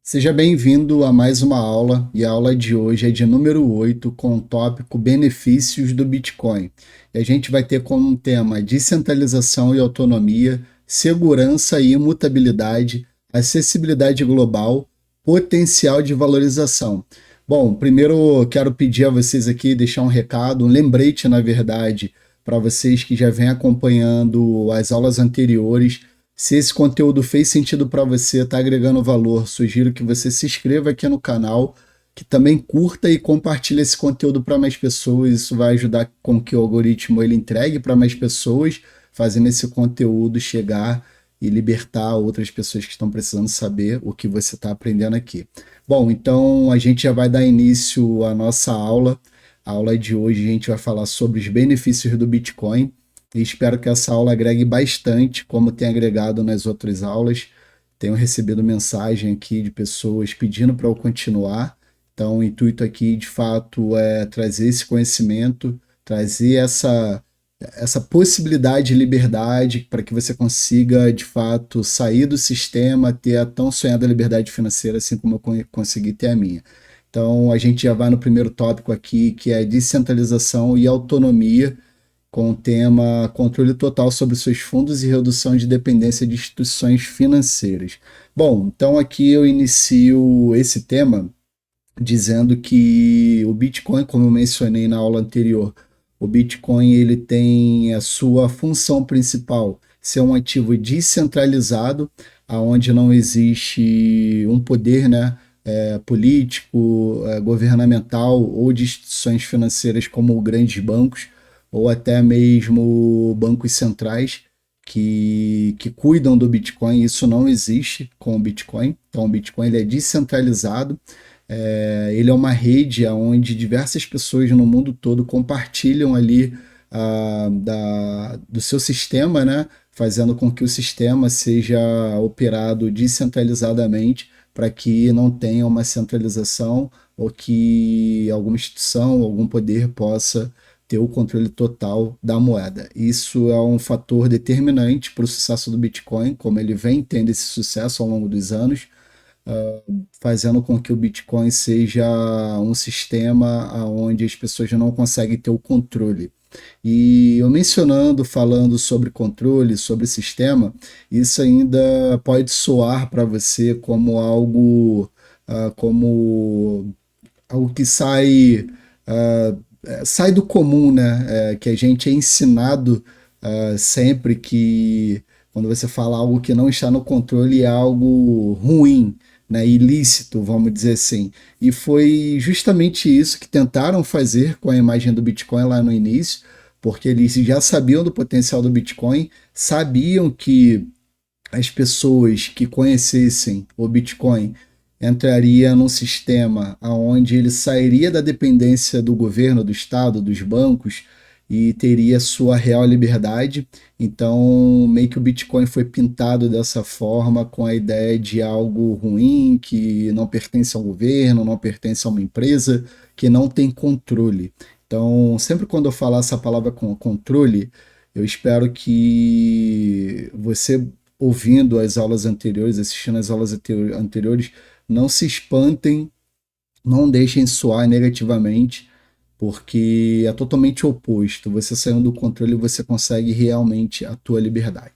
Seja bem-vindo a mais uma aula, e a aula de hoje é de número 8, com o tópico Benefícios do Bitcoin. E a gente vai ter como tema descentralização e autonomia, segurança e imutabilidade, acessibilidade global, potencial de valorização. Bom, primeiro quero pedir a vocês aqui, deixar um recado, um lembrete, na verdade, para vocês que já vêm acompanhando as aulas anteriores. Se esse conteúdo fez sentido para você, está agregando valor, sugiro que você se inscreva aqui no canal, que também curta e compartilhe esse conteúdo para mais pessoas. Isso vai ajudar com que o algoritmo ele entregue para mais pessoas, fazendo esse conteúdo chegar e libertar outras pessoas que estão precisando saber o que você está aprendendo aqui. Bom, então a gente já vai dar início à nossa aula. A aula de hoje a gente vai falar sobre os benefícios do Bitcoin. E espero que essa aula agregue bastante, como tem agregado nas outras aulas. Tenho recebido mensagem aqui de pessoas pedindo para eu continuar. Então, o intuito aqui, de fato, é trazer esse conhecimento, trazer essa possibilidade de liberdade para que você consiga, de fato, sair do sistema, ter a tão sonhada liberdade financeira, assim como eu consegui ter a minha. Então, a gente já vai no primeiro tópico aqui, que é descentralização e autonomia, com o tema controle total sobre seus fundos e redução de dependência de instituições financeiras. Bom, então aqui eu inicio esse tema dizendo que o Bitcoin, como eu mencionei na aula anterior, o Bitcoin ele tem a sua função principal ser um ativo descentralizado, aonde não existe um poder, né, político, governamental ou de instituições financeiras como grandes bancos ou até mesmo bancos centrais que cuidam do Bitcoin. Isso não existe com o Bitcoin. Então, o Bitcoin ele é descentralizado. Ele é uma rede onde diversas pessoas no mundo todo compartilham ali do seu sistema, né? Fazendo com que o sistema seja operado descentralizadamente para que não tenha uma centralização ou que alguma instituição, algum poder possa ter o controle total da moeda. Isso é um fator determinante para o sucesso do Bitcoin, como ele vem tendo esse sucesso ao longo dos anos, fazendo com que o Bitcoin seja um sistema onde as pessoas não conseguem ter o controle. E eu mencionando, falando sobre controle, sobre sistema, isso ainda pode soar para você como algo, como algo que sai do comum, né? Que a gente é ensinado sempre que quando você fala algo que não está no controle é algo ruim, né? Ilícito, vamos dizer assim. E foi justamente isso que tentaram fazer com a imagem do Bitcoin lá no início, porque eles já sabiam do potencial do Bitcoin, sabiam que as pessoas que conhecessem o Bitcoin entraria num sistema onde ele sairia da dependência do governo, do Estado, dos bancos e teria sua real liberdade. Então, meio que o Bitcoin foi pintado dessa forma, com a ideia de algo ruim, que não pertence ao governo, não pertence a uma empresa, que não tem controle. Então, sempre quando eu falar essa palavra com controle, eu espero que você, ouvindo as aulas anteriores, assistindo as aulas anteriores, não se espantem, não deixem soar negativamente, porque é totalmente oposto. Você saindo do controle, você consegue realmente a tua liberdade.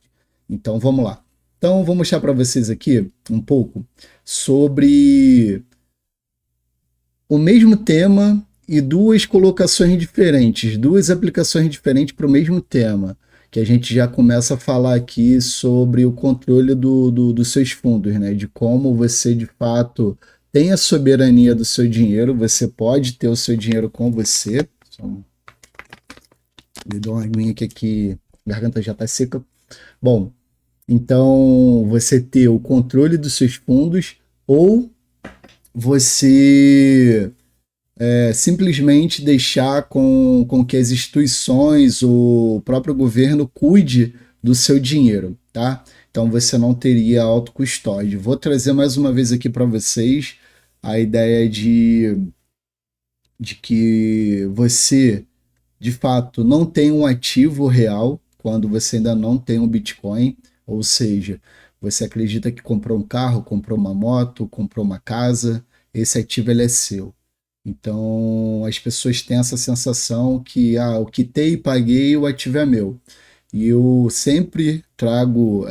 Então vamos lá. Então vou mostrar para vocês aqui um pouco sobre o mesmo tema e duas colocações diferentes, duas aplicações diferentes para o mesmo tema, que a gente já começa a falar aqui sobre o controle dos seus fundos, né? De como você de fato tem a soberania do seu dinheiro, você pode ter o seu dinheiro com você. Só me dou uma aguinha que a garganta já está seca. Bom, então você ter o controle dos seus fundos ou você simplesmente deixar com que as instituições, o próprio governo cuide do seu dinheiro, tá? Então você não teria autocustódia. Vou trazer mais uma vez aqui para vocês a ideia de que você, de fato, não tem um ativo real quando você ainda não tem um Bitcoin, ou seja, Você acredita que comprou um carro, comprou uma moto, comprou uma casa, esse ativo ele é seu. Então as pessoas têm essa sensação que o quitei e paguei, o ativo é meu. E eu sempre trago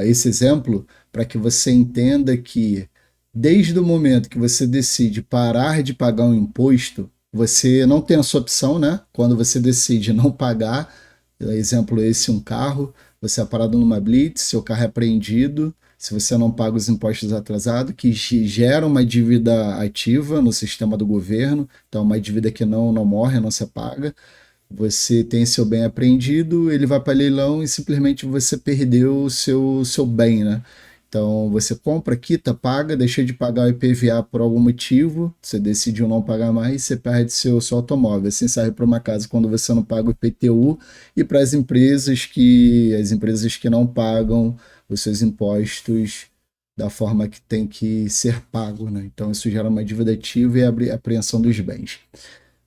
esse exemplo para que você entenda que, desde o momento que você decide parar de pagar um imposto, você não tem essa opção, né? Quando você decide não pagar, exemplo esse, um carro, você é parado numa blitz, seu carro é apreendido, se você não paga os impostos atrasados, que gera uma dívida ativa no sistema do governo, então uma dívida que não morre, não se paga. Você tem seu bem apreendido, ele vai para leilão e simplesmente você perdeu o seu bem, né? Então você compra, quita, paga, deixa de pagar o IPVA por algum motivo, você decidiu não pagar mais, você perde seu automóvel. Assim serve para uma casa quando você não paga o IPTU e para as empresas que não pagam os seus impostos da forma que tem que ser pago, né? Então isso gera uma dívida ativa e a apreensão dos bens.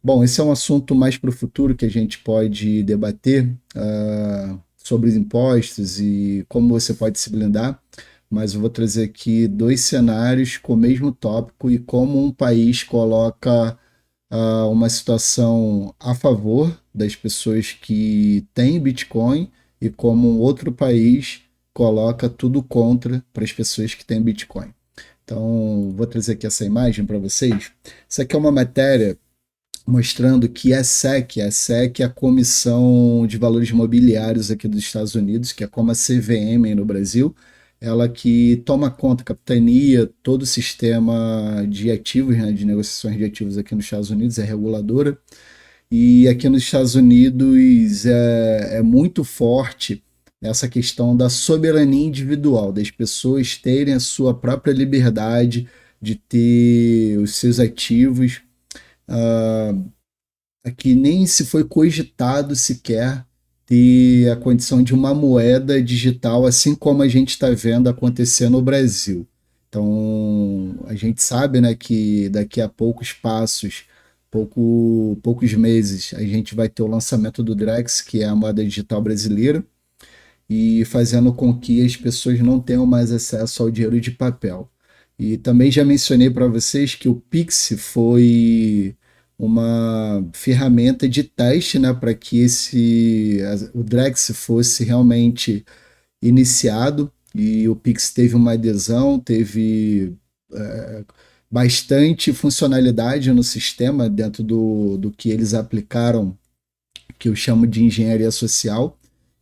Bom, esse é um assunto mais para o futuro que a gente pode debater sobre os impostos e como você pode se blindar, mas eu vou trazer aqui dois cenários com o mesmo tópico e como um país coloca uma situação a favor das pessoas que têm Bitcoin e como um outro país coloca tudo contra para as pessoas que têm Bitcoin. Então, vou trazer aqui essa imagem para vocês. Isso aqui é uma matéria mostrando que a SEC é a Comissão de Valores Mobiliários aqui dos Estados Unidos, que é como a CVM no Brasil, ela que toma conta, capitania, todo o sistema de ativos, né, de negociações de ativos aqui nos Estados Unidos, é reguladora. E aqui nos Estados Unidos é muito forte essa questão da soberania individual, das pessoas terem a sua própria liberdade de ter os seus ativos. Aqui nem se foi cogitado sequer ter a condição de uma moeda digital, assim como a gente está vendo acontecer no Brasil. Então, a gente sabe, né, que daqui a poucos meses, a gente vai ter o lançamento do Drex, que é a moeda digital brasileira, e fazendo com que as pessoas não tenham mais acesso ao dinheiro de papel. E também já mencionei para vocês que o Pix foi uma ferramenta de teste, né, para que o Drex fosse realmente iniciado, e o Pix teve uma adesão, teve é, bastante funcionalidade no sistema dentro do que eles aplicaram, que eu chamo de engenharia social.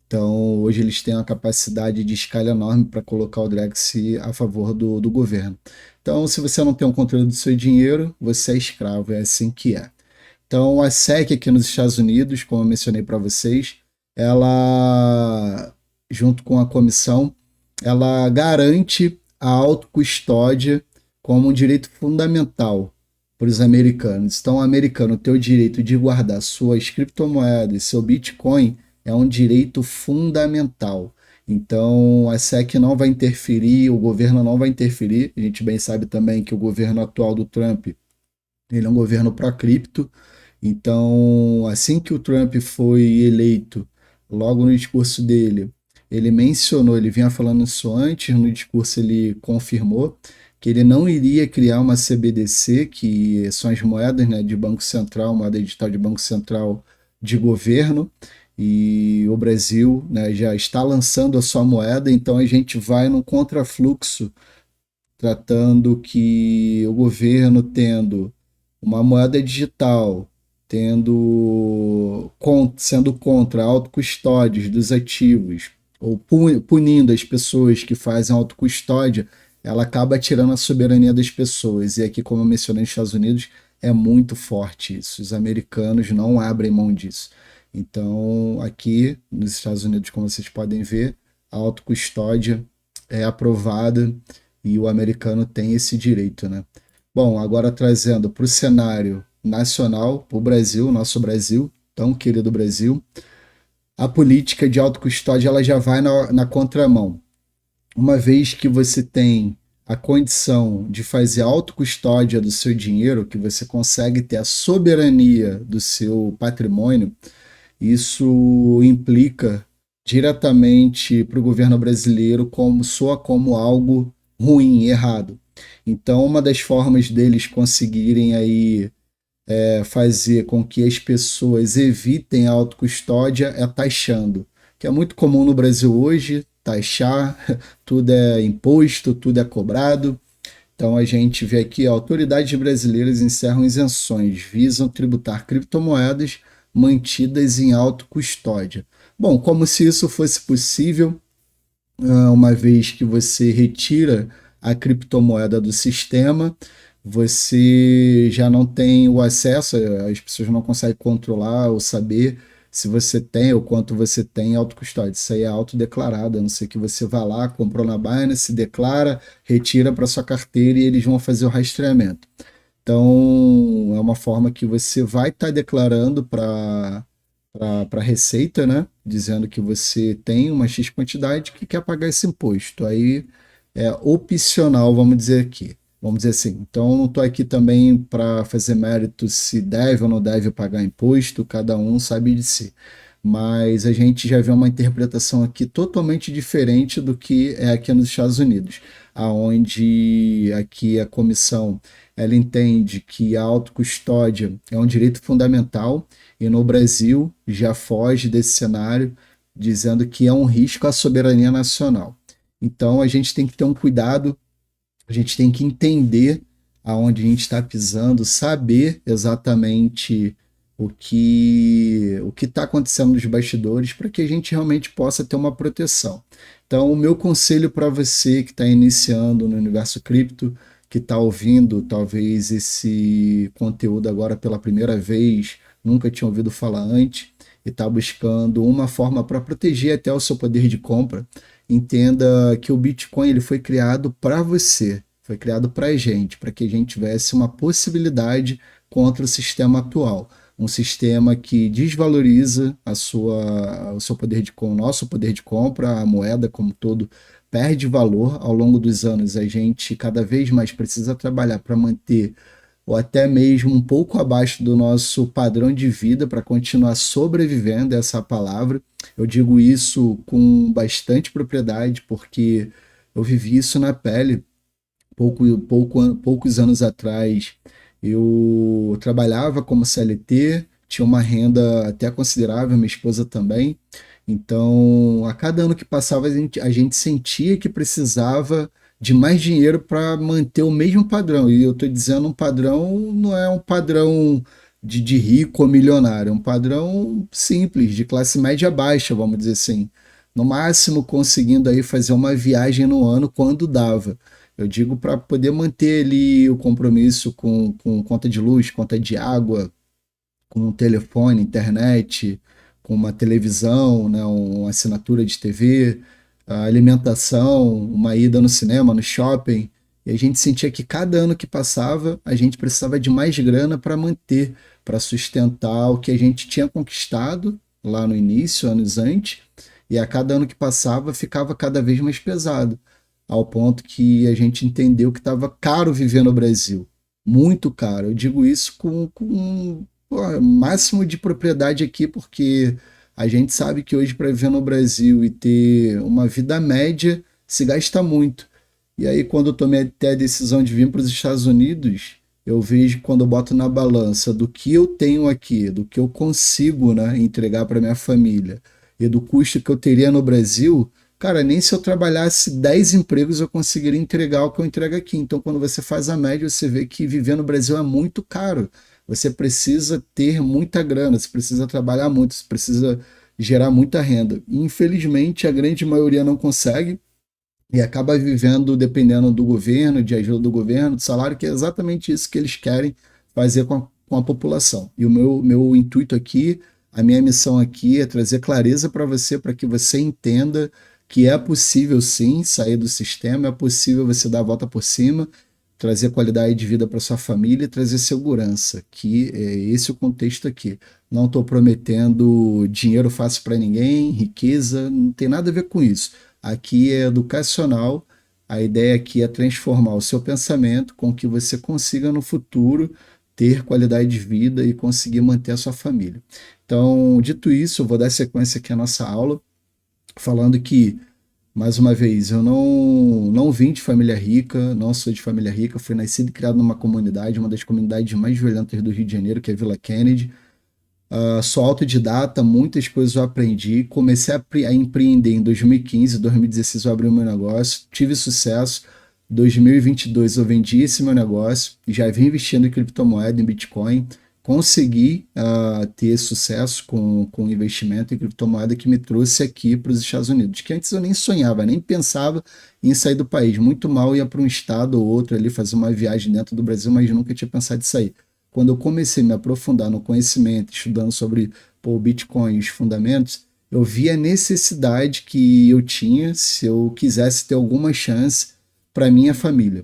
Então, hoje eles têm uma capacidade de escala enorme para colocar o Drex a favor do governo. Então, se você não tem o controle do seu dinheiro, você é escravo, é assim que é. Então, a SEC aqui nos Estados Unidos, como eu mencionei para vocês, ela, junto com a comissão, ela garante a autocustódia como um direito fundamental para os americanos. Então, o americano ter o direito de guardar suas criptomoedas, seu Bitcoin, é um direito fundamental. Então, a SEC não vai interferir, o governo não vai interferir. A gente bem sabe também que o governo atual do Trump, ele é um governo pró-cripto. Então, assim que o Trump foi eleito, logo no discurso dele, ele mencionou, ele vinha falando isso antes, no discurso ele confirmou que ele não iria criar uma CBDC, que são as moedas, né, de Banco Central, moeda digital de Banco Central de governo, e o Brasil, né, já está lançando a sua moeda, então a gente vai num contrafluxo, tratando que o governo tendo uma moeda digital, sendo contra autocustódias dos ativos, ou punindo as pessoas que fazem autocustódia, ela acaba tirando a soberania das pessoas. E aqui, como eu mencionei nos Estados Unidos, é muito forte isso. Os americanos não abrem mão disso. Então, aqui nos Estados Unidos, como vocês podem ver, a autocustódia é aprovada e o americano tem esse direito, né? Bom, agora trazendo para o cenário nacional, para o Brasil, nosso Brasil, tão querido Brasil, a política de autocustódia ela já vai na contramão. Uma vez que você tem a condição de fazer autocustódia do seu dinheiro, que você consegue ter a soberania do seu patrimônio, isso implica diretamente para o governo brasileiro como soa como algo ruim, errado. Então, uma das formas deles conseguirem aí fazer com que as pessoas evitem a autocustódia é taxando, que é muito comum no Brasil hoje, taxar, tudo é imposto, tudo é cobrado. Então a gente vê aqui, autoridades brasileiras encerram isenções, visam tributar criptomoedas mantidas em autocustódia. Bom, como se isso fosse possível, uma vez que você retira a criptomoeda do sistema, você já não tem o acesso, as pessoas não conseguem controlar ou saber se você tem ou quanto você tem em autocustódia. Isso aí é autodeclarado, a não ser que você vá lá, comprou na Binance, declara, retira para sua carteira e eles vão fazer o rastreamento. Então, é uma forma que você vai estar declarando para a Receita, né? Dizendo que você tem uma X quantidade que quer pagar esse imposto. Aí é opcional, vamos dizer aqui. Vamos dizer assim. Então, não estou aqui também para fazer mérito se deve ou não deve pagar imposto, cada um sabe de si. Mas a gente já vê uma interpretação aqui totalmente diferente do que é aqui nos Estados Unidos, aonde aqui a comissão ela entende que a autocustódia é um direito fundamental e no Brasil já foge desse cenário, dizendo que é um risco à soberania nacional. Então a gente tem que ter um cuidado, a gente tem que entender aonde a gente está pisando, saber exatamente o que está acontecendo nos bastidores para que a gente realmente possa ter uma proteção. Então, o meu conselho para você que está iniciando no universo cripto, que está ouvindo talvez esse conteúdo agora pela primeira vez, nunca tinha ouvido falar antes, e está buscando uma forma para proteger até o seu poder de compra, entenda que o Bitcoin ele foi criado para você, foi criado para a gente, para que a gente tivesse uma possibilidade contra o sistema atual. Um sistema que desvaloriza o seu poder o nosso poder de compra, a moeda como todo perde valor ao longo dos anos. A gente cada vez mais precisa trabalhar para manter ou até mesmo um pouco abaixo do nosso padrão de vida para continuar sobrevivendo, essa palavra. Eu digo isso com bastante propriedade porque eu vivi isso na pele. Poucos anos atrás eu trabalhava como CLT, tinha uma renda até considerável, minha esposa também. Então, a cada ano que passava, a gente sentia que precisava de mais dinheiro para manter o mesmo padrão. E eu estou dizendo um padrão, não é um padrão de rico ou milionário, é um padrão simples, de classe média baixa, vamos dizer assim. No máximo conseguindo aí fazer uma viagem no ano quando dava. Eu digo para poder manter ali o compromisso com conta de luz, conta de água, com um telefone, internet, com uma televisão, né, uma assinatura de TV, a alimentação, uma ida no cinema, no shopping. E a gente sentia que cada ano que passava, a gente precisava de mais grana para manter, para sustentar o que a gente tinha conquistado lá no início, anos antes, e a cada ano que passava ficava cada vez mais pesado, ao ponto que a gente entendeu que estava caro viver no Brasil. Muito caro. Eu digo isso com pô, máximo de propriedade aqui, porque a gente sabe que hoje para viver no Brasil e ter uma vida média se gasta muito. E aí, quando eu tomei até a decisão de vir para os Estados Unidos, eu vejo quando eu boto na balança do que eu tenho aqui, do que eu consigo, né, entregar para minha família e do custo que eu teria no Brasil, cara, nem se eu trabalhasse 10 empregos eu conseguiria entregar o que eu entrego aqui. Então, quando você faz a média, você vê que viver no Brasil é muito caro. Você precisa ter muita grana, você precisa trabalhar muito, você precisa gerar muita renda. Infelizmente, a grande maioria não consegue e acaba vivendo dependendo do governo, de ajuda do governo, do salário, que é exatamente isso que eles querem fazer com a população. E o meu intuito aqui, a minha missão aqui é trazer clareza para você, para que você entenda que é possível sim sair do sistema, é possível você dar a volta por cima, trazer qualidade de vida para sua família e trazer segurança, que é esse o contexto aqui. Não estou prometendo dinheiro fácil para ninguém, riqueza, não tem nada a ver com isso. Aqui é educacional, a ideia aqui é transformar o seu pensamento com que você consiga no futuro ter qualidade de vida e conseguir manter a sua família. Então, dito isso, eu vou dar sequência aqui à nossa aula. falando que, mais uma vez, eu não vim de família rica, não sou de família rica, fui nascido e criado numa comunidade, uma das comunidades mais violentas do Rio de Janeiro, que é a Vila Kennedy. Sou autodidata, muitas coisas eu aprendi. Comecei a empreender em 2015, 2016 eu abri o meu negócio, tive sucesso. 2022 eu vendi esse meu negócio, já vim investindo em criptomoeda, em Bitcoin. Consegui ter sucesso com investimento em criptomoeda que me trouxe aqui para os Estados Unidos, que antes eu nem sonhava, nem pensava em sair do país. Muito mal ia para um estado ou outro ali fazer uma viagem dentro do Brasil, mas nunca tinha pensado em sair. Quando eu comecei a me aprofundar no conhecimento, estudando sobre o Bitcoin e os fundamentos, eu vi a necessidade que eu tinha se eu quisesse ter alguma chance para minha família.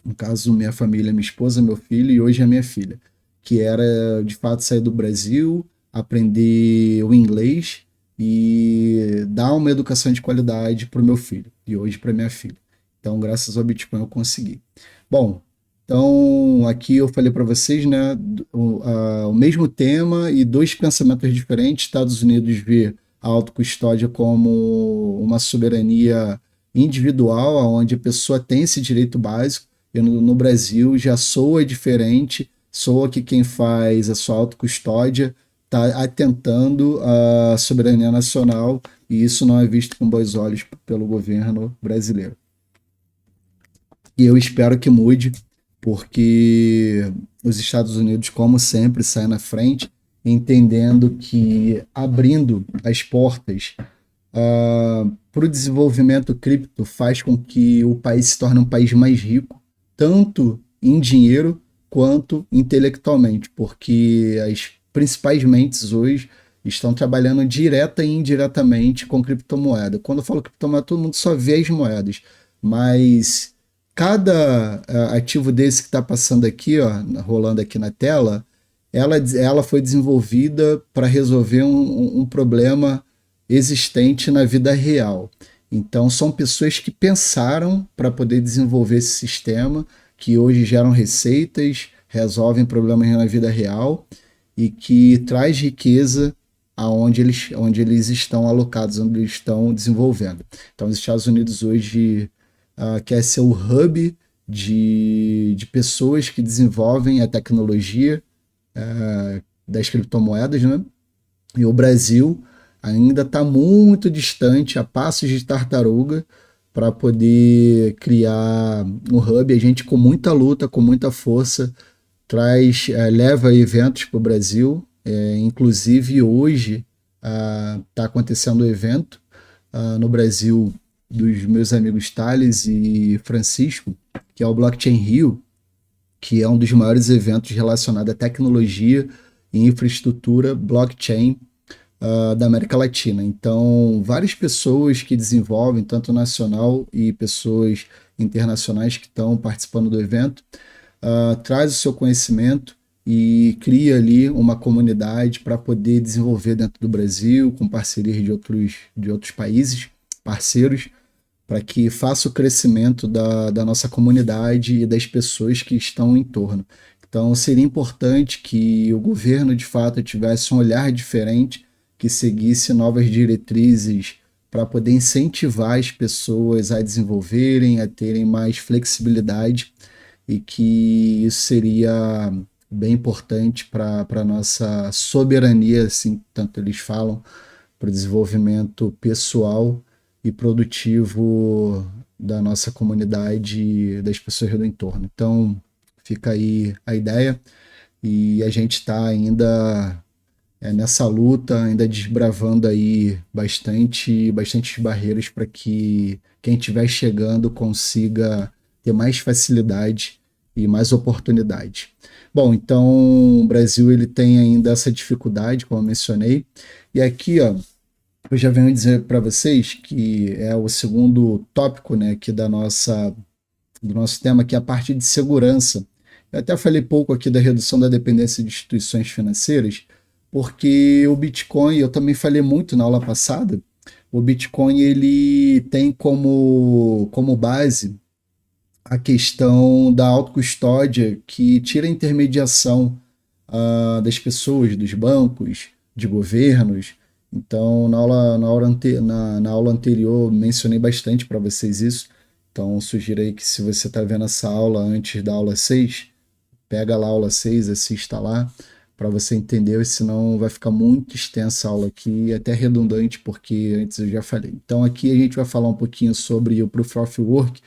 No caso, minha família, minha esposa, meu filho e hoje a minha filha, que era de fato sair do Brasil, aprender o inglês e dar uma educação de qualidade para o meu filho e hoje para minha filha. Então, graças ao Bitcoin eu consegui. Bom, então aqui eu falei para vocês, né, o mesmo tema e dois pensamentos diferentes. Estados Unidos vê a autocustódia como uma soberania individual, onde a pessoa tem esse direito básico. E no Brasil já soa diferente, soa que quem faz a sua autocustódia está atentando à soberania nacional e isso não é visto com bons olhos pelo governo brasileiro. E eu espero que mude, porque os Estados Unidos, como sempre, saem na frente, entendendo que abrindo as portas para o desenvolvimento cripto faz com que o país se torne um país mais rico, tanto em dinheiro quanto intelectualmente, porque as principais mentes hoje estão trabalhando direta e indiretamente com criptomoeda. Quando eu falo criptomoeda, todo mundo só vê as moedas, mas cada ativo desse que está passando aqui, ó, rolando aqui na tela, ela foi desenvolvida para resolver um problema existente na vida real. Então, são pessoas que pensaram para poder desenvolver esse sistema, que hoje geram receitas, resolvem problemas na vida real e que traz riqueza onde eles estão alocados, onde eles estão desenvolvendo. Então, os Estados Unidos hoje quer ser o hub de pessoas que desenvolvem a tecnologia das criptomoedas, né? E o Brasil ainda está muito distante, a passos de tartaruga, para poder criar um hub. A gente, com muita luta, com muita força, leva eventos para o Brasil. Inclusive, hoje está acontecendo um evento no Brasil dos meus amigos Thales e Francisco, que é o Blockchain Rio, que é um dos maiores eventos relacionados à tecnologia e infraestrutura blockchain da América Latina. Então, várias pessoas que desenvolvem, tanto nacional e pessoas internacionais que estão participando do evento, traz o seu conhecimento e cria ali uma comunidade para poder desenvolver dentro do Brasil, com parcerias de outros países, parceiros, para que faça o crescimento da nossa comunidade e das pessoas que estão em torno. Então, seria importante que o governo, de fato, tivesse um olhar diferente, que seguisse novas diretrizes para poder incentivar as pessoas a desenvolverem, a terem mais flexibilidade, e que isso seria bem importante para a nossa soberania, assim, tanto eles falam, para o desenvolvimento pessoal e produtivo da nossa comunidade e das pessoas do entorno. Então, fica aí a ideia e a gente está ainda nessa luta, ainda desbravando aí bastante barreiras para que quem estiver chegando consiga ter mais facilidade e mais oportunidade. Bom, então o Brasil ele tem ainda essa dificuldade, como eu mencionei, e aqui, ó, eu já venho dizer para vocês que é o segundo tópico, né, aqui do nosso tema, que é a parte de segurança. Eu até falei pouco aqui da redução da dependência de instituições financeiras, porque o Bitcoin, eu também falei muito na aula passada, o Bitcoin ele tem como base a questão da autocustódia, que tira a intermediação das pessoas, dos bancos, de governos. Então, na aula anterior, mencionei bastante para vocês isso. Então, sugiro aí que se você está vendo essa aula antes da aula 6, pega lá a aula 6, assista lá, para você entender, senão vai ficar muito extensa a aula aqui, e até redundante, porque antes eu já falei. Então, aqui a gente vai falar um pouquinho sobre o Proof of Work,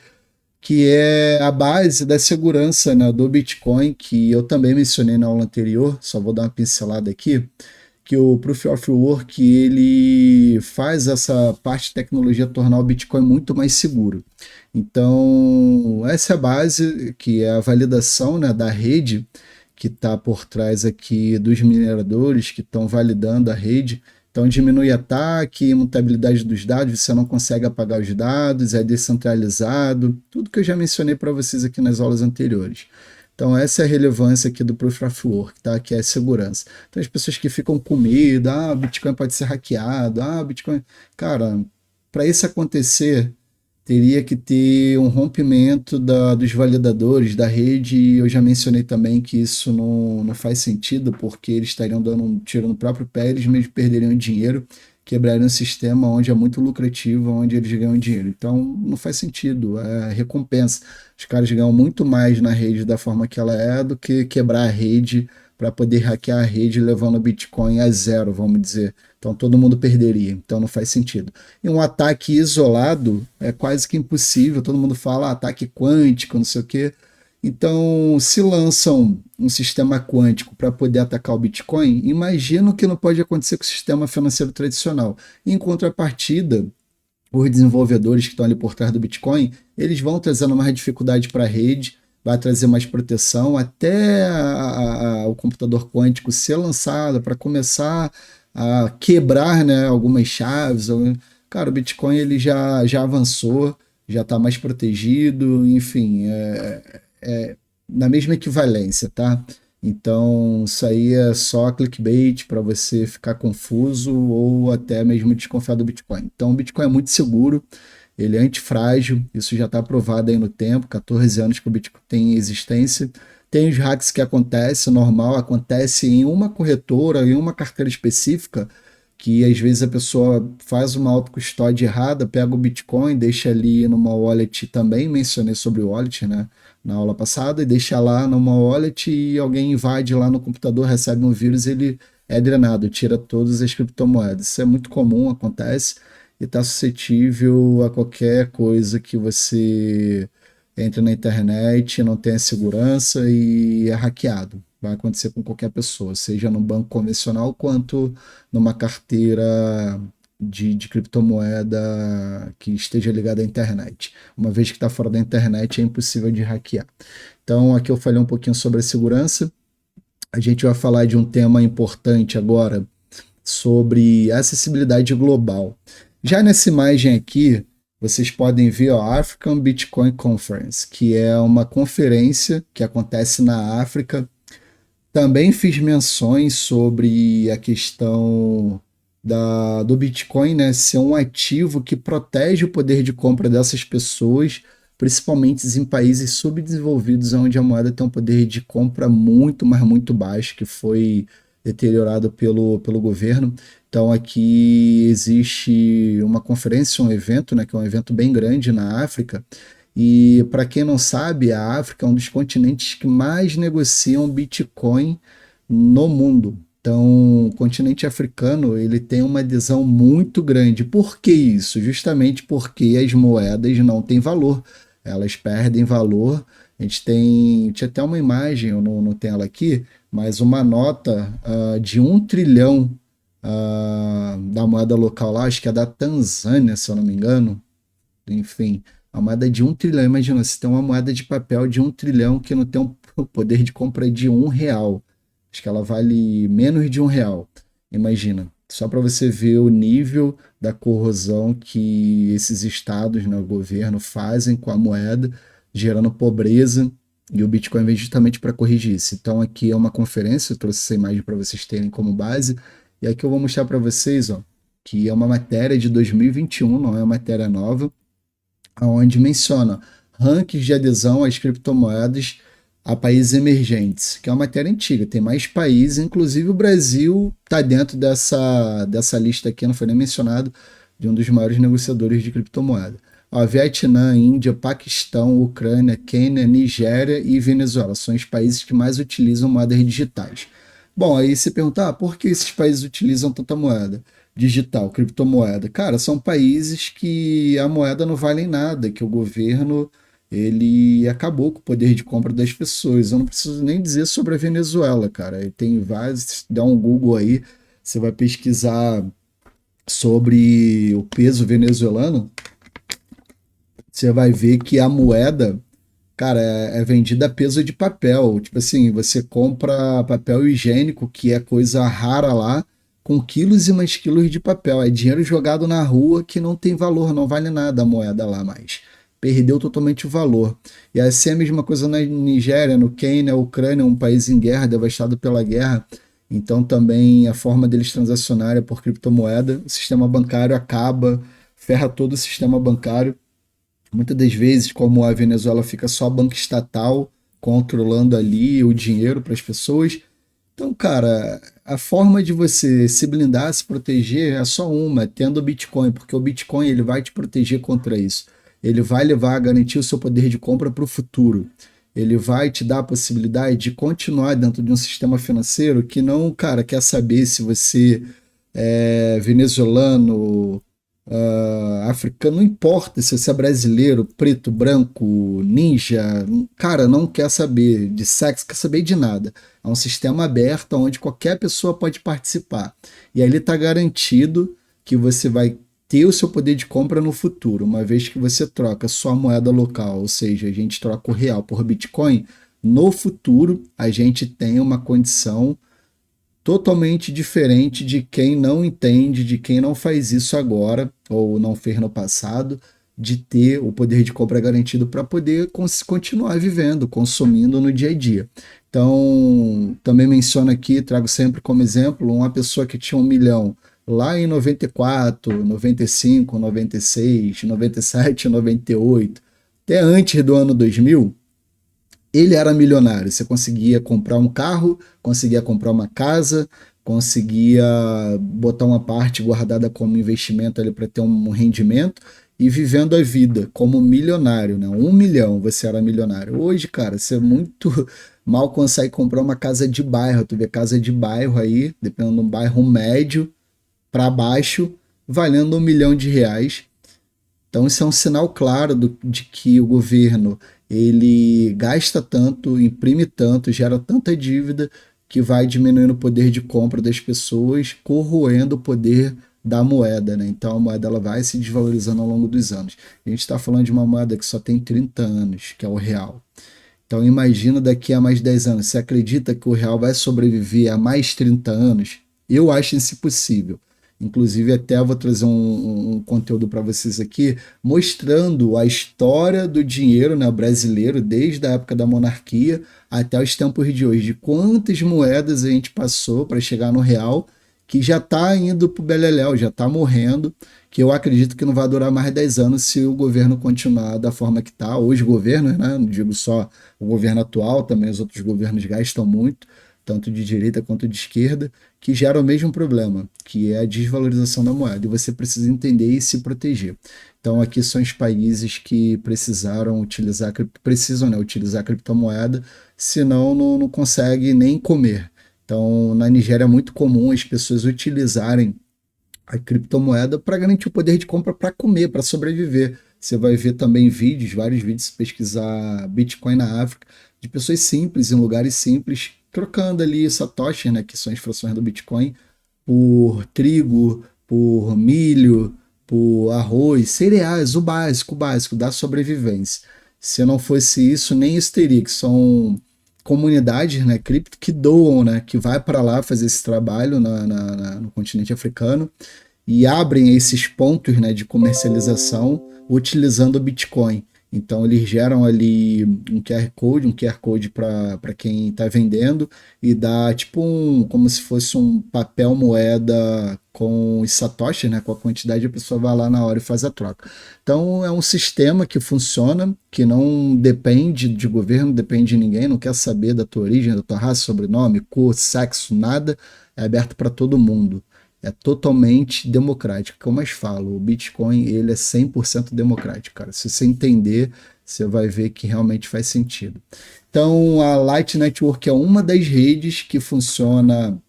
que é a base da segurança, né, do Bitcoin, que eu também mencionei na aula anterior, só vou dar uma pincelada aqui, que o Proof of Work ele faz essa parte de tecnologia tornar o Bitcoin muito mais seguro. Então, essa é a base, que é a validação, né, da rede que está por trás aqui dos mineradores que estão validando a rede. Então, diminui ataque, imutabilidade dos dados, você não consegue apagar os dados, é descentralizado, tudo que eu já mencionei para vocês aqui nas aulas anteriores. Então, essa é a relevância aqui do Proof of Work, tá? Que é a segurança. Então, as pessoas que ficam com medo, o Bitcoin pode ser hackeado, o Bitcoin. Cara, para isso acontecer, teria que ter um rompimento dos validadores da rede, e eu já mencionei também que isso não faz sentido, porque eles estariam dando um tiro no próprio pé, eles mesmo perderiam dinheiro, quebrariam um sistema onde é muito lucrativo, onde eles ganham dinheiro. Então, não faz sentido, é recompensa. Os caras ganham muito mais na rede da forma que ela é do que quebrar a rede para poder hackear a rede levando o Bitcoin a zero, vamos dizer. Então todo mundo perderia, então não faz sentido. E um ataque isolado é quase que impossível, todo mundo fala ataque quântico, não sei o quê. Então, se lançam um sistema quântico para poder atacar o Bitcoin, imagina o que não pode acontecer com o sistema financeiro tradicional. Em contrapartida, os desenvolvedores que estão ali por trás do Bitcoin, eles vão trazendo mais dificuldade para a rede, vai trazer mais proteção, até o computador quântico ser lançado para começar a quebrar, né, algumas chaves. Cara, o Bitcoin ele já avançou, já está mais protegido, enfim, na mesma equivalência, tá? Então, isso aí é só clickbait para você ficar confuso ou até mesmo desconfiar do Bitcoin. Então, o Bitcoin é muito seguro, ele é antifrágil, isso já está provado aí no tempo, 14 anos que o Bitcoin tem existência. Tem os hacks que acontecem, normal, acontece em uma corretora, em uma carteira específica, que às vezes a pessoa faz uma autocustódia errada, pega o Bitcoin, deixa ali numa wallet também, mencionei sobre o wallet, né, na aula passada, e deixa lá numa wallet e alguém invade lá no computador, recebe um vírus, ele é drenado, tira todas as criptomoedas. Isso é muito comum, acontece, e está suscetível a qualquer coisa que você entre na internet, não tenha segurança e é hackeado. Vai acontecer com qualquer pessoa, seja no banco convencional quanto numa carteira de criptomoeda que esteja ligada à internet. Uma vez que está fora da internet, é impossível de hackear. Então, aqui eu falei um pouquinho sobre a segurança. A gente vai falar de um tema importante agora, sobre acessibilidade global. Já nessa imagem aqui, vocês podem ver a African Bitcoin Conference, que é uma conferência que acontece na África. Também fiz menções sobre a questão do Bitcoin, né, ser um ativo que protege o poder de compra dessas pessoas, principalmente em países subdesenvolvidos, onde a moeda tem um poder de compra muito, mas muito baixo, que foi deteriorado pelo governo. Então aqui existe uma conferência, um evento, né, que é um evento bem grande na África, e para quem não sabe, a África é um dos continentes que mais negociam Bitcoin no mundo. Então, o continente africano ele tem uma adesão muito grande. Por que isso? Justamente porque as moedas não têm valor, elas perdem valor. A gente tinha até uma imagem, eu não tenho ela aqui, mas uma nota de 1 trilhão da moeda local lá, acho que é da Tanzânia, se eu não me engano. Enfim, a moeda de 1 trilhão. Imagina, se tem uma moeda de papel de 1 trilhão que não tem o poder de compra de R$ 1. Acho que ela vale menos de R$ 1. Imagina. Só para você ver o nível da corrosão que esses estados, né, o governo, fazem com a moeda, gerando pobreza. E o Bitcoin vem justamente para corrigir isso. Então, aqui é uma conferência, eu trouxe essa imagem para vocês terem como base. E aqui eu vou mostrar para vocês, ó, que é uma matéria de 2021, não é uma matéria nova, onde menciona rankings de adesão às criptomoedas a países emergentes, que é uma matéria antiga, tem mais países, inclusive o Brasil está dentro dessa lista aqui, não foi nem mencionado, de um dos maiores negociadores de criptomoeda. Ó, Vietnã, Índia, Paquistão, Ucrânia, Quênia, Nigéria e Venezuela são os países que mais utilizam moedas digitais. Bom, aí você pergunta, por que esses países utilizam tanta moeda digital, criptomoeda? Cara, são países que a moeda não vale nada, que o governo ele acabou com o poder de compra das pessoas. Eu não preciso nem dizer sobre a Venezuela, cara. Tem vários, dá um Google aí, você vai pesquisar sobre o peso venezuelano, você vai ver que a moeda, cara, é vendida a peso de papel. Tipo assim, você compra papel higiênico, que é coisa rara lá, com quilos e mais quilos de papel. É dinheiro jogado na rua que não tem valor, não vale nada a moeda lá mais. Perdeu totalmente o valor. E assim é a mesma coisa na Nigéria, no Quênia, a Ucrânia, um país em guerra, devastado pela guerra. Então também a forma deles transacionarem é por criptomoeda. O sistema bancário acaba, ferra todo o sistema bancário. Muitas das vezes, como a Venezuela fica só a banca estatal controlando ali o dinheiro para as pessoas. Então, cara, a forma de você se blindar, se proteger é só uma, é tendo o Bitcoin, porque o Bitcoin ele vai te proteger contra isso. Ele vai levar a garantir o seu poder de compra para o futuro. Ele vai te dar a possibilidade de continuar dentro de um sistema financeiro que não, cara, quer saber se você é venezuelano, africano, não importa se você é brasileiro, preto, branco, ninja, cara, não quer saber de sexo, quer saber de nada. É um sistema aberto onde qualquer pessoa pode participar. E aí ele está garantido que você vai ter o seu poder de compra no futuro, uma vez que você troca sua moeda local, ou seja, a gente troca o real por Bitcoin, no futuro a gente tem uma condição totalmente diferente de quem não entende, de quem não faz isso agora ou não fez no passado, de ter o poder de compra garantido para poder continuar vivendo, consumindo no dia a dia. Então, também menciono aqui, trago sempre como exemplo, uma pessoa que tinha 1 milhão lá em 94, 95, 96, 97, 98, até antes do ano 2000, ele era milionário. Você conseguia comprar um carro, conseguia comprar uma casa, conseguia botar uma parte guardada como investimento ali para ter um rendimento e vivendo a vida como milionário, né? 1 milhão você era milionário. Hoje, cara, você muito mal consegue comprar uma casa de bairro. Tu vê casa de bairro aí, dependendo de um bairro médio para baixo, valendo R$ 1 milhão. Então isso é um sinal claro de que o governo ele gasta tanto, imprime tanto, gera tanta dívida que vai diminuindo o poder de compra das pessoas, corroendo o poder da moeda, né? Então a moeda ela vai se desvalorizando ao longo dos anos. A gente está falando de uma moeda que só tem 30 anos, que é o real. Então imagina daqui a mais 10 anos. Você acredita que o real vai sobreviver a mais 30 anos? Eu acho isso impossível. Inclusive, até vou trazer um conteúdo para vocês aqui, mostrando a história do dinheiro, né, brasileiro, desde a época da monarquia até os tempos de hoje, de quantas moedas a gente passou para chegar no real, que já está indo para o beleléu, já está morrendo, que eu acredito que não vai durar mais 10 anos se o governo continuar da forma que está, ou os governos, né, não digo só o governo atual, também os outros governos gastam muito, tanto de direita quanto de esquerda, que gera o mesmo problema, que é a desvalorização da moeda. E você precisa entender e se proteger. Então, aqui são os países que precisaram utilizar, precisam, né, utilizar a criptomoeda, senão não consegue nem comer. Então, na Nigéria é muito comum as pessoas utilizarem a criptomoeda para garantir o poder de compra para comer, para sobreviver. Você vai ver também vídeos, vários vídeos, se pesquisar Bitcoin na África, de pessoas simples, em lugares simples, trocando ali satoshis, né, que são as frações do Bitcoin, por trigo, por milho, por arroz, cereais, o básico da sobrevivência. Se não fosse isso, nem isso teria, que são comunidades, né, cripto, que doam, né, que vai para lá fazer esse trabalho no continente africano e abrem esses pontos, né, de comercialização utilizando o Bitcoin. Então eles geram ali um QR Code para quem está vendendo e dá tipo como se fosse um papel moeda com os satoshis, né, com a quantidade, a pessoa vai lá na hora e faz a troca. Então é um sistema que funciona, que não depende de governo, depende de ninguém, não quer saber da tua origem, da tua raça, sobrenome, cor, sexo, nada, é aberto para todo mundo. É totalmente democrático. Como eu mais falo, o Bitcoin ele é 100% democrático, cara. Se você entender, você vai ver que realmente faz sentido. Então, a Light Network é uma das redes que funciona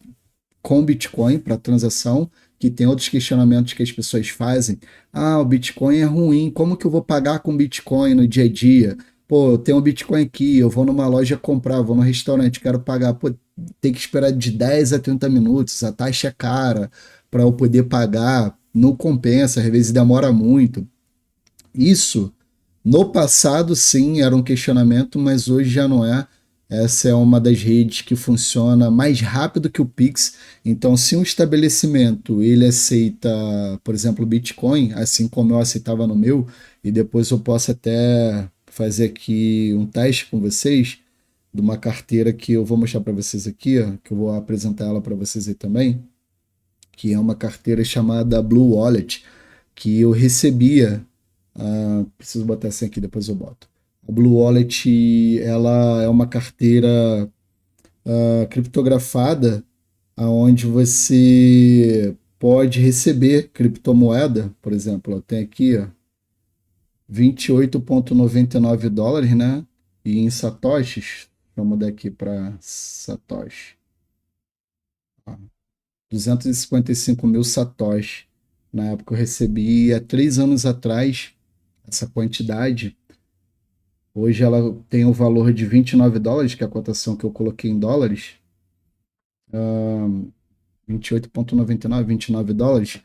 com Bitcoin para transação, que tem outros questionamentos que as pessoas fazem. Ah, o Bitcoin é ruim, como que eu vou pagar com Bitcoin no dia a dia? Pô, eu tenho um Bitcoin aqui, eu vou numa loja comprar, vou no restaurante, quero pagar. Pô, tem que esperar de 10 a 30 minutos, a taxa é cara para eu poder pagar, não compensa, às vezes demora muito. Isso, no passado, sim, era um questionamento, mas hoje já não é. Essa é uma das redes que funciona mais rápido que o Pix. Então, se um estabelecimento ele aceita, por exemplo, Bitcoin, assim como eu aceitava no meu, e depois eu posso até fazer aqui um teste com vocês de uma carteira que eu vou mostrar para vocês aqui, ó, que eu vou apresentar ela para vocês aí também, que é uma carteira chamada Blue Wallet, que eu recebia. Preciso botar assim aqui, depois eu boto. A Blue Wallet, ela é uma carteira criptografada, aonde você pode receber criptomoeda, por exemplo, eu tenho aqui, ó, 28,99 dólares, né? E em satoshis, vamos mudar aqui para satoshi, ó, 255 mil satoshi. Na época eu recebi há 3 anos atrás essa quantidade. Hoje ela tem o valor de 29 dólares, que é a cotação que eu coloquei em dólares, 28,99, 29 dólares,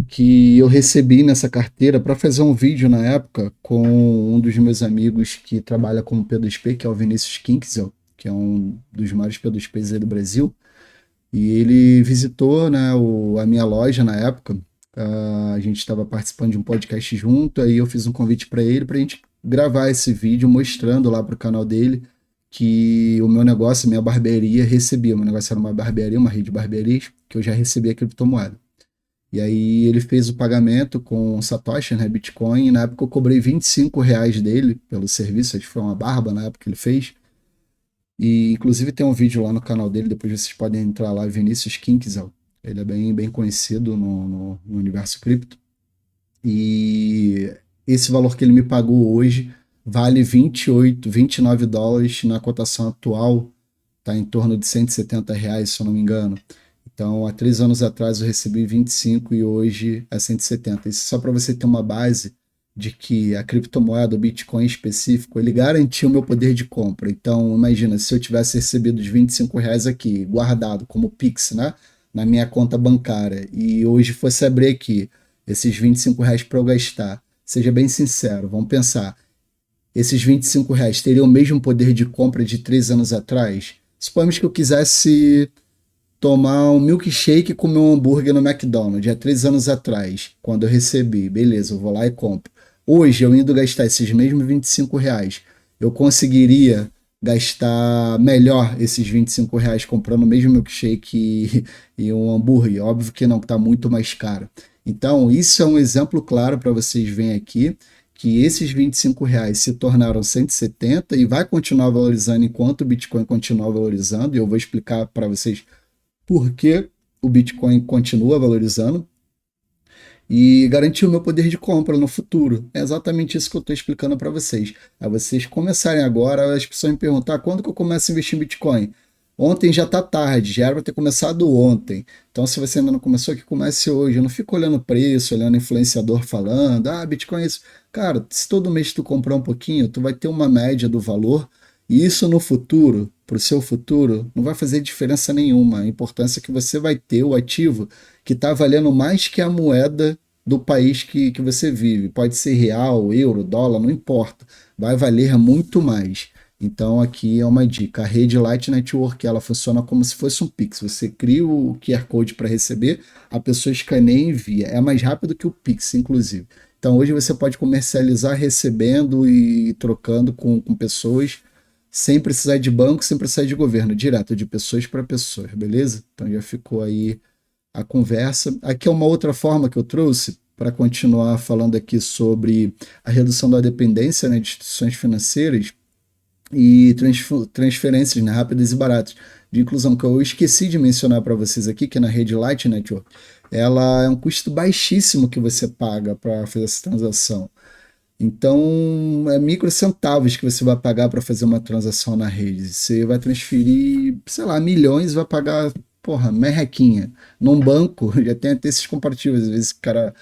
que eu recebi nessa carteira para fazer um vídeo na época com um dos meus amigos que trabalha como P2P, que é o Vinícius Kinksel, que é um dos maiores P2Ps aí do Brasil. E ele visitou, né, a minha loja na época. A gente estava participando de um podcast junto, aí eu fiz um convite para a gente gravar esse vídeo mostrando lá para o canal dele que o meu negócio, minha barbearia, recebia. O meu negócio era uma barbearia, uma rede de barbearias, que eu já recebia criptomoeda. E aí ele fez o pagamento com Satoshi, né, Bitcoin, e na época eu cobrei R$ 25 dele pelo serviço, acho que foi uma barba na época que ele fez. E inclusive tem um vídeo lá no canal dele, depois vocês podem entrar lá, Vinícius Kinksel. Ele é bem conhecido no universo cripto. E esse valor que ele me pagou hoje vale 28, 29 dólares na cotação atual, está em torno de R$ 170, se eu não me engano. Então, há 3 anos atrás eu recebi 25 e hoje é 170. Isso só para você ter uma base de que a criptomoeda, o Bitcoin específico, ele garantiu o meu poder de compra. Então, imagina, se eu tivesse recebido os R$ 25 aqui, guardado como Pix, né, na minha conta bancária, e hoje fosse abrir aqui esses R$ 25 para eu gastar. Seja bem sincero, vamos pensar, esses R$ 25 teriam o mesmo poder de compra de 3 anos atrás? Suponhamos que eu quisesse tomar um milkshake e comer um hambúrguer no McDonald's há 3 anos atrás, quando eu recebi. Beleza, eu vou lá e compro. Hoje, eu indo gastar esses mesmos R$ 25, eu conseguiria gastar melhor esses R$ 25 comprando o mesmo milkshake e um hambúrguer? Óbvio que não, que está muito mais caro. Então, isso é um exemplo claro para vocês verem aqui, que esses R$ 25 se tornaram 170 e vai continuar valorizando enquanto o Bitcoin continuar valorizando, e eu vou explicar para vocês porque o Bitcoin continua valorizando e garantir o meu poder de compra no futuro. É exatamente isso que eu estou explicando para vocês. A vocês começarem agora, as pessoas me perguntar quando que eu começo a investir em Bitcoin? Ontem já está tarde, já era para ter começado ontem. Então, se você ainda não começou, que comece hoje. Não fica olhando preço, olhando influenciador falando, Bitcoin é isso. Cara, se todo mês tu comprar um pouquinho, tu vai ter uma média do valor e isso no futuro, para o seu futuro, não vai fazer diferença nenhuma. A importância é que você vai ter o ativo que está valendo mais que a moeda do país que você vive. Pode ser real, euro, dólar, não importa. Vai valer muito mais. Então aqui é uma dica. A rede Light Network ela funciona como se fosse um Pix. Você cria o QR Code para receber, a pessoa escaneia e envia. É mais rápido que o Pix, inclusive. Então hoje você pode comercializar recebendo e trocando com pessoas sem precisar de banco, sem precisar de governo, direto de pessoas para pessoas, beleza? Então já ficou aí a conversa. Aqui é uma outra forma que eu trouxe para continuar falando aqui sobre a redução da dependência, né, de instituições financeiras e transferências, né, rápidas e baratas de inclusão, que eu esqueci de mencionar para vocês aqui, que é na rede Light Network, ela é um custo baixíssimo que você paga para fazer essa transação. Então, é microcentavos que você vai pagar para fazer uma transação na rede. Você vai transferir, sei lá, milhões, vai pagar, porra, merrequinha. Num banco, já tem até esses comparativos. Às vezes, cara,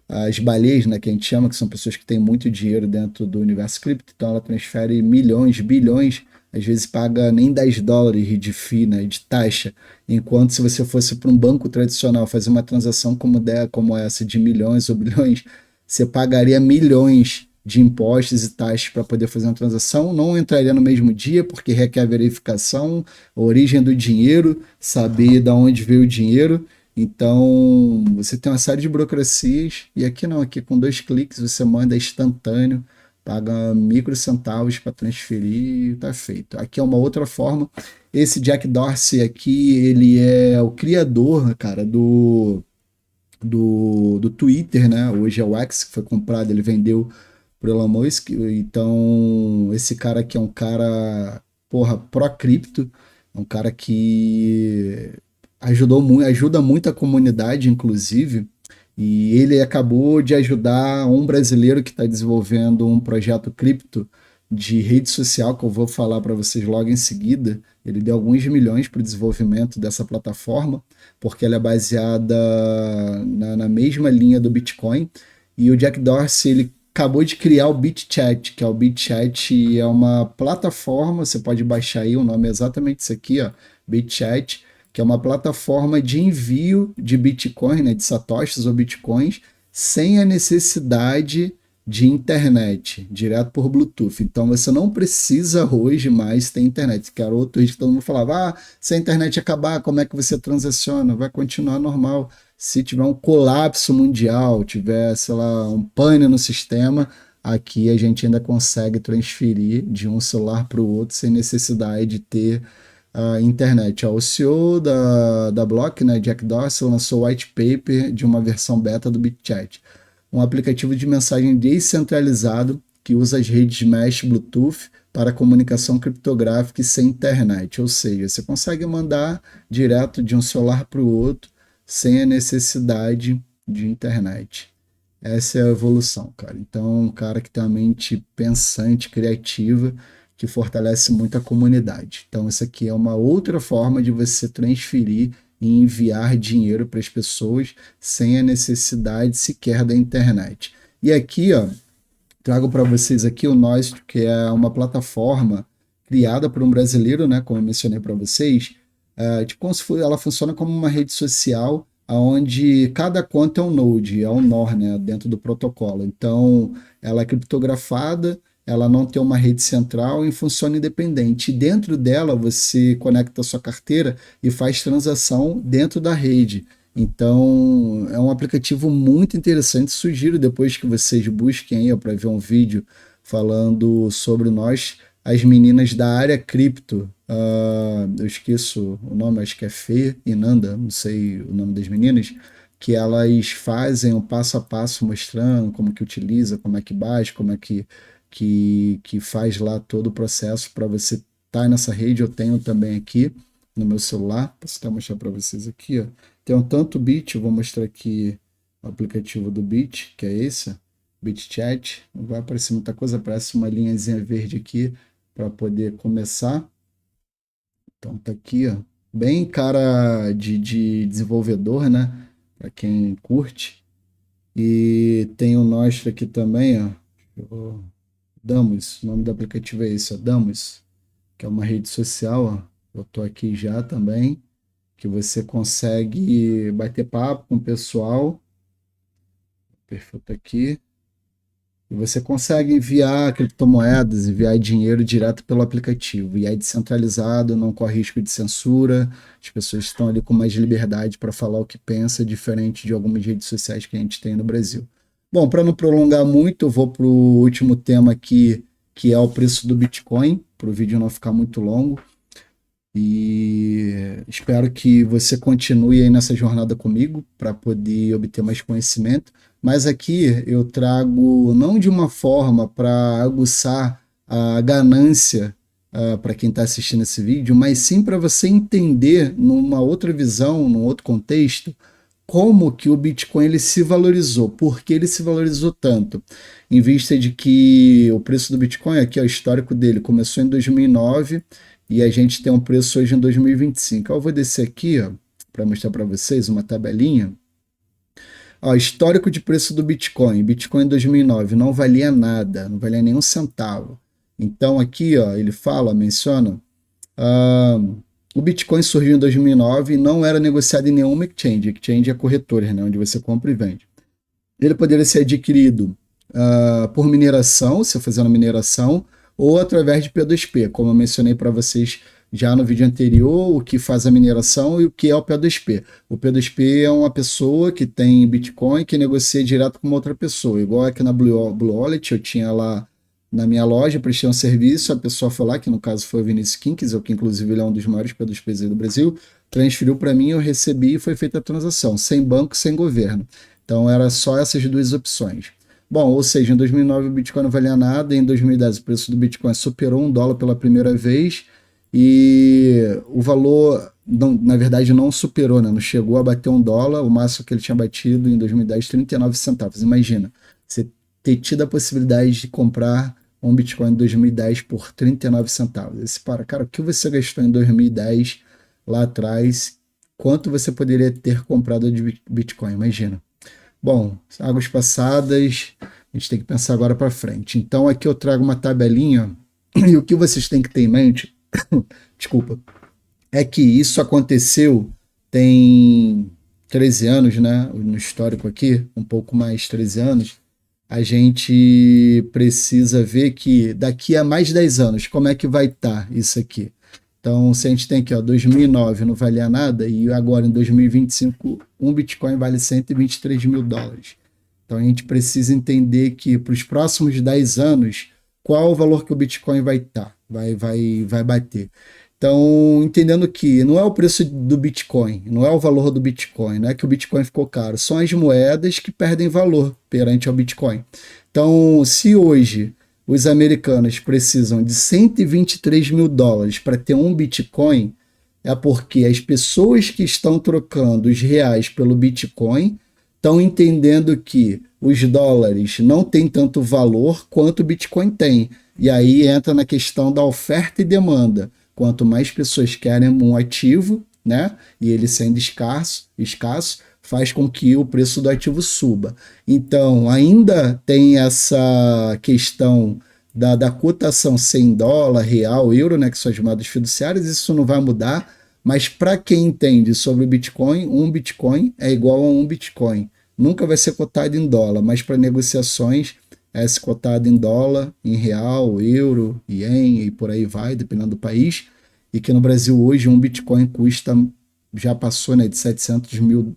as baleias, né, que a gente chama, que são pessoas que têm muito dinheiro dentro do universo cripto, então ela transfere milhões, bilhões, às vezes paga nem $10 de FII, né, de taxa, enquanto se você fosse para um banco tradicional fazer uma transação como essa de milhões ou bilhões, você pagaria milhões de impostos e taxas para poder fazer uma transação, não entraria no mesmo dia, porque requer verificação, a origem do dinheiro, saber de onde veio o dinheiro, então, você tem uma série de burocracias e aqui não, aqui com 2 cliques você manda instantâneo, paga microcentavos para transferir e tá feito. Aqui é uma outra forma. Esse Jack Dorsey aqui, ele é o criador, cara, do Twitter, né? Hoje é o X, que foi comprado, ele vendeu pro Elon Musk. Então, esse cara aqui é um cara, porra, pró-cripto, é um cara que ajuda muito a comunidade, inclusive, e ele acabou de ajudar um brasileiro que está desenvolvendo um projeto cripto de rede social, que eu vou falar para vocês logo em seguida. Ele deu alguns milhões para o desenvolvimento dessa plataforma, porque ela é baseada na mesma linha do Bitcoin. E o Jack Dorsey, ele acabou de criar o BitChat, que é o BitChat é uma plataforma, você pode baixar aí, o nome é exatamente isso aqui, ó, BitChat, que é uma plataforma de envio de Bitcoin, né, de satoshis ou Bitcoins, sem a necessidade de internet, direto por Bluetooth. Então você não precisa hoje mais ter internet. Que era outro risco que todo mundo falava, se a internet acabar, como é que você transaciona? Vai continuar normal. Se tiver um colapso mundial, tiver, sei lá, um pane no sistema, aqui a gente ainda consegue transferir de um celular para o outro sem necessidade de ter a internet. O CEO da Block, né, Jack Dorsey, lançou o white paper de uma versão beta do BitChat, um aplicativo de mensagem descentralizado que usa as redes mesh Bluetooth para comunicação criptográfica e sem internet. Ou seja, você consegue mandar direto de um celular para o outro sem a necessidade de internet. Essa é a evolução, cara. Então, um cara que tem uma mente pensante, criativa, que fortalece muito a comunidade. Então, isso aqui é uma outra forma de você transferir e enviar dinheiro para as pessoas sem a necessidade sequer da internet. E aqui, ó, trago para vocês aqui o Nostro, que é uma plataforma criada por um brasileiro, né, como eu mencionei para vocês, tipo, como se for, ela funciona como uma rede social onde cada conta é um node, é um NOR, né, dentro do protocolo. Então, ela é criptografada, ela não tem uma rede central e funciona independente. E dentro dela, você conecta a sua carteira e faz transação dentro da rede. Então, é um aplicativo muito interessante. Sugiro depois que vocês busquem aí para ver um vídeo falando sobre nós, as meninas da área cripto. Eu esqueço o nome, acho que é Fê e Nanda, não sei o nome das meninas, que elas fazem um passo a passo mostrando como que utiliza, como é que baixa, como é que faz lá todo o processo para você estar nessa rede. Eu tenho também aqui no meu celular, posso até mostrar para vocês aqui, ó. Tem um tanto Bit, eu vou mostrar aqui o aplicativo do Bit, que é esse, BitChat. Não vai aparecer muita coisa, aparece uma linhazinha verde aqui para poder começar. Então tá aqui, ó, bem cara de desenvolvedor, né? Para quem curte. E tem o nosso aqui também, ó. Damos, o nome do aplicativo é esse, ó, Damos, que é uma rede social, ó. Eu tô aqui já também, que você consegue bater papo com o pessoal. O perfil tá aqui. E você consegue enviar criptomoedas, enviar dinheiro direto pelo aplicativo. E é descentralizado, não corre risco de censura. As pessoas estão ali com mais liberdade para falar o que pensa, diferente de algumas redes sociais que a gente tem no Brasil. Bom, para não prolongar muito, eu vou para o último tema aqui, que é o preço do Bitcoin, para o vídeo não ficar muito longo. E espero que você continue aí nessa jornada comigo para poder obter mais conhecimento. Mas aqui eu trago não de uma forma para aguçar a ganância para quem está assistindo esse vídeo, mas sim para você entender numa outra visão, num outro contexto, como que o Bitcoin ele se valorizou, por que ele se valorizou tanto, em vista de que o preço do Bitcoin, aqui é o histórico dele, começou em 2009 e a gente tem um preço hoje em 2025. Eu vou descer aqui para mostrar para vocês uma tabelinha. Ó, histórico de preço do Bitcoin. Bitcoin em 2009 não valia nada, não valia nenhum centavo. Então aqui ó, ele fala, menciona, ah, o Bitcoin surgiu em 2009 e não era negociado em nenhuma exchange. Exchange é corretora, né, onde você compra e vende. Ele poderia ser adquirido por mineração, se fazendo mineração, ou através de P2P, como eu mencionei para vocês já no vídeo anterior, o que faz a mineração e o que é o P2P. O P2P é uma pessoa que tem Bitcoin que negocia direto com uma outra pessoa, igual aqui na Blue Wallet, eu tinha lá na minha loja, prestei um serviço, a pessoa foi lá, que no caso foi o Vinícius Kinkes, que inclusive ele é um dos maiores P2Ps aí do Brasil, transferiu para mim, eu recebi e foi feita a transação, sem banco, sem governo. Então era só essas duas opções. Bom, ou seja, em 2009 o Bitcoin não valia nada, em 2010 o preço do Bitcoin superou $1 pela primeira vez e o valor, não, na verdade, não superou, né? Não chegou a bater $1, o máximo que ele tinha batido em 2010, 39 centavos. Imagina, você ter tido a possibilidade de comprar um Bitcoin em 2010 por 39 centavos. Esse para, cara, o que você gastou em 2010 lá atrás? Quanto você poderia ter comprado de Bitcoin? Imagina. Bom, águas passadas, a gente tem que pensar agora para frente. Então aqui eu trago uma tabelinha e o que vocês têm que ter em mente, desculpa, é que isso aconteceu tem 13 anos, né? No histórico aqui, um pouco mais 13 anos. A gente precisa ver que daqui a mais 10 anos, como é que vai estar isso aqui? Então, se a gente tem aqui, ó, 2009 não valia nada e agora em 2025 um Bitcoin vale US$ 123 mil. Então, a gente precisa entender que para os próximos 10 anos, qual o valor que o Bitcoin vai estar, vai bater. Então, entendendo que não é o preço do Bitcoin, não é o valor do Bitcoin, não é que o Bitcoin ficou caro, são as moedas que perdem valor perante ao Bitcoin. Então, se hoje os americanos precisam de US$ 123 mil para ter um Bitcoin, é porque as pessoas que estão trocando os reais pelo Bitcoin estão entendendo que os dólares não têm tanto valor quanto o Bitcoin tem. E aí entra na questão da oferta e demanda. Quanto mais pessoas querem um ativo, né, e ele sendo escasso, faz com que o preço do ativo suba. Então, ainda tem essa questão da cotação sem dólar, real, euro, né, que são as moedas fiduciárias, isso não vai mudar, mas para quem entende sobre o Bitcoin, um Bitcoin é igual a um Bitcoin. Nunca vai ser cotado em dólar, mas para negociações é se cotado em dólar, em real, euro, ien e por aí vai, dependendo do país. E que no Brasil hoje um Bitcoin custa, já passou, né, de R$ 700 mil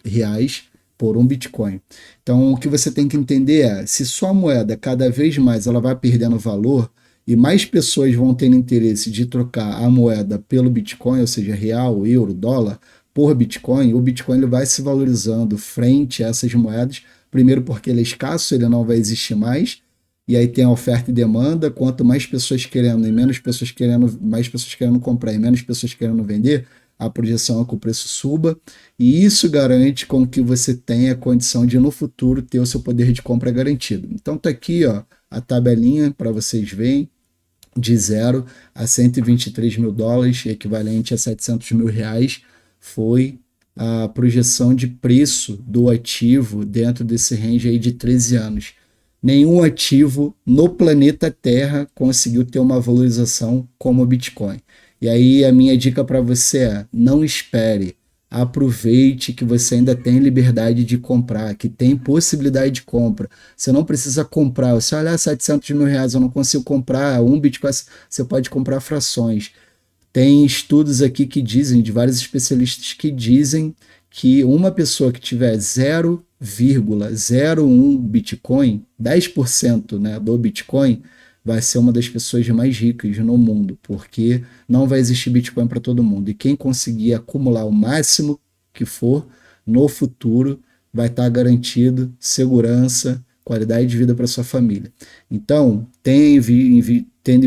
por um Bitcoin. Então o que você tem que entender é, se sua moeda cada vez mais ela vai perdendo valor e mais pessoas vão tendo interesse de trocar a moeda pelo Bitcoin, ou seja, real, euro, dólar, por Bitcoin, o Bitcoin ele vai se valorizando frente a essas moedas, primeiro porque ele é escasso, ele não vai existir mais, e aí tem a oferta e demanda, quanto mais pessoas querendo e menos pessoas querendo, mais pessoas querendo comprar e menos pessoas querendo vender, a projeção é que o preço suba, e isso garante com que você tenha a condição de no futuro ter o seu poder de compra garantido. Então tá aqui ó, a tabelinha para vocês verem, de 0 a US$ 123 mil, equivalente a R$ 700 mil, foi a projeção de preço do ativo dentro desse range aí de 13 anos. Nenhum ativo no planeta Terra conseguiu ter uma valorização como o Bitcoin. E aí a minha dica para você é: não espere, aproveite que você ainda tem liberdade de comprar, que tem possibilidade de compra. Você não precisa comprar. Você olha, R$ 700 mil, eu não consigo comprar um Bitcoin, você pode comprar frações. Tem estudos aqui que dizem, de vários especialistas que dizem que uma pessoa que tiver 0,01 Bitcoin, 10%, né, do Bitcoin, vai ser uma das pessoas mais ricas no mundo, porque não vai existir Bitcoin para todo mundo. E quem conseguir acumular o máximo que for no futuro vai estar garantido segurança, qualidade de vida para sua família. Então, tendo em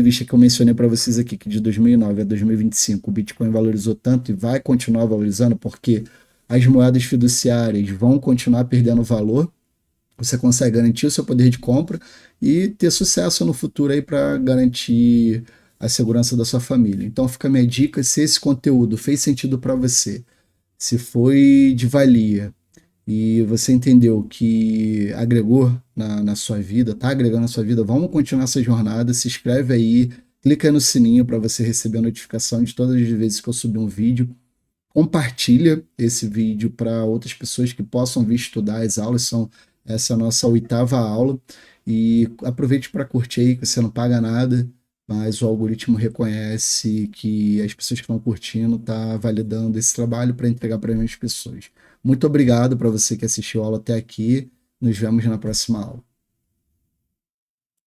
vista que eu mencionei para vocês aqui que de 2009 a 2025 o Bitcoin valorizou tanto e vai continuar valorizando porque as moedas fiduciárias vão continuar perdendo valor, você consegue garantir o seu poder de compra e ter sucesso no futuro aí para garantir a segurança da sua família. Então fica a minha dica, se esse conteúdo fez sentido para você, se foi de valia e você entendeu que agregou na sua vida, tá agregando na sua vida, vamos continuar essa jornada, se inscreve aí, clica no sininho para você receber a notificação de todas as vezes que eu subir um vídeo. Compartilha esse vídeo para outras pessoas que possam vir estudar as aulas. Essa é a nossa 8ª aula. E aproveite para curtir aí, que você não paga nada, mas o algoritmo reconhece que as pessoas que estão curtindo tá validando esse trabalho para entregar para mais pessoas. Muito obrigado para você que assistiu a aula até aqui. Nos vemos na próxima aula.